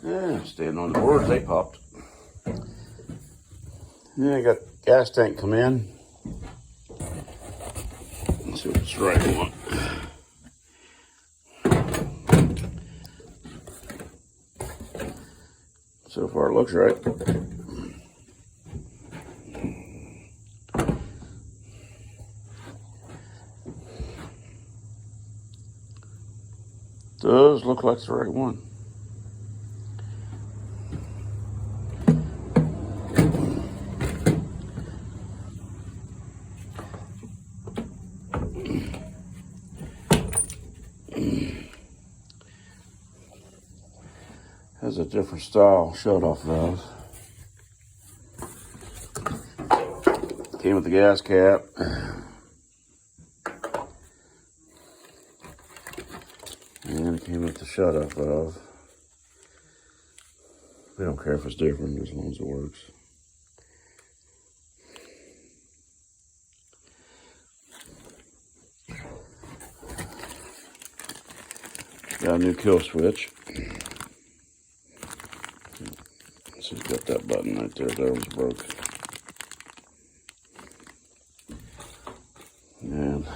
Yeah, standing on the boards, they popped. Yeah, I got gas tank come in. Let's see if it's the right one. So far it looks right. Does look like it's the right one. Has a different style shut-off valve. Came with the gas cap. And it came with the shut-off valve. We don't care if it's different as long as it works. Got a new kill switch. So it's got that button right there. That was broke. And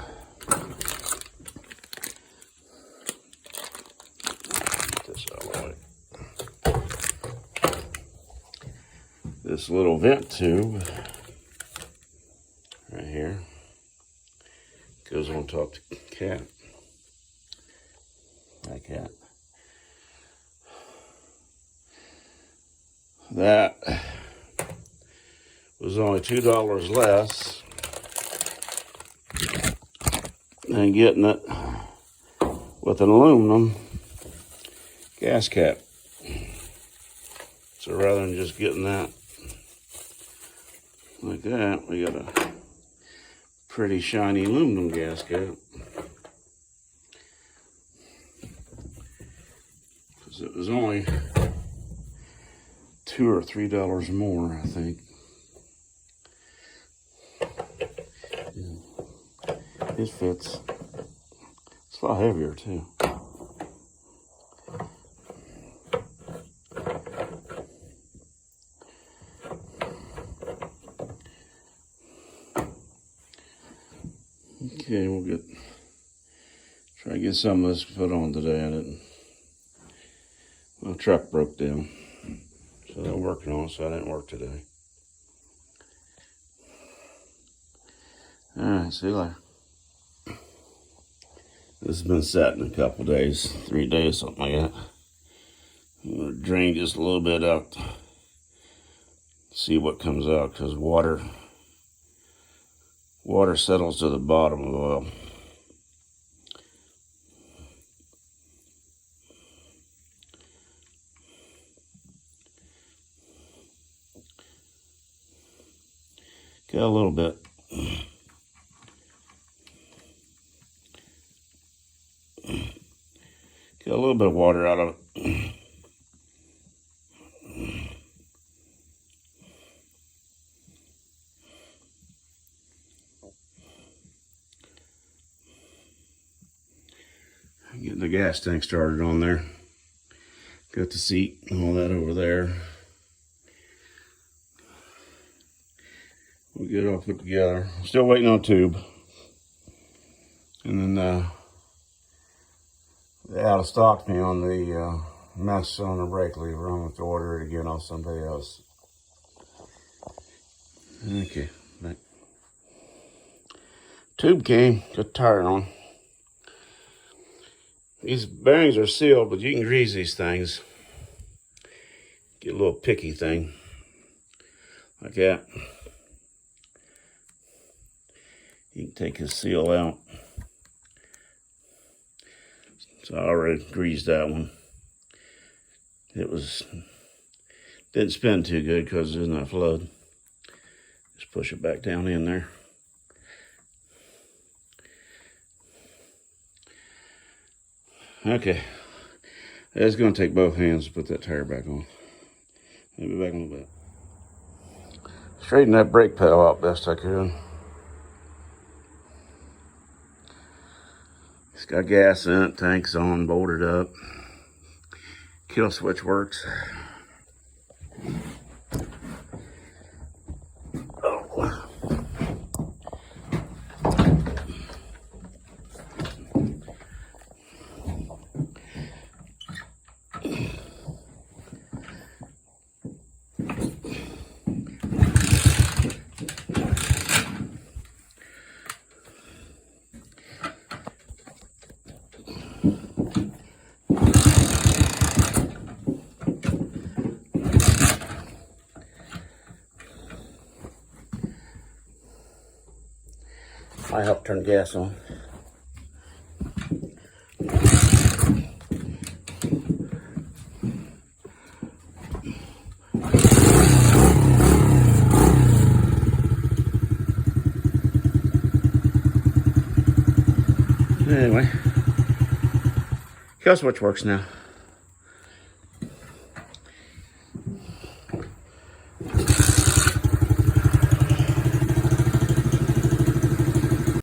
get this out of the way. This little vent tube right here goes on top of the cap. That cap. That was only $2 less than getting it with an aluminum gas cap. So rather than just getting that like that, we got a pretty shiny aluminum gas cap. Because it was only $2 or $3 more, I think. It fits. It's a lot heavier too. Okay, we'll try to get some of this put on today. My truck broke down. So they're working on it, so I didn't work today. Alright, see you later. This has been sitting a couple days, 3 days, something like that. I'm going to drain just a little bit out, see what comes out, because water settles to the bottom of the oil. Got a little bit. Got a little bit of water out of it. Getting the gas tank started on there. Got the seat and all that over there. We'll get it all put together. Still waiting on a tube. And then they out of stocked me on the mess on the brake lever. I'm going to have to order it again off somebody else. Okay, back. Tube came, got tire on. These bearings are sealed, but you can grease these things. Get a little picky thing. Like that. You can take his seal out. So I already greased that one. Didn't spin too good because there's not flood. Just push it back down in there. Okay. It's going to take both hands to put that tire back on. Maybe back a little bit. Straighten that brake pedal out best I could. It's got gas in it, tanks on, bolted up. Kill switch works. Oh. I help turn gas on. Anyway, kill switch works now.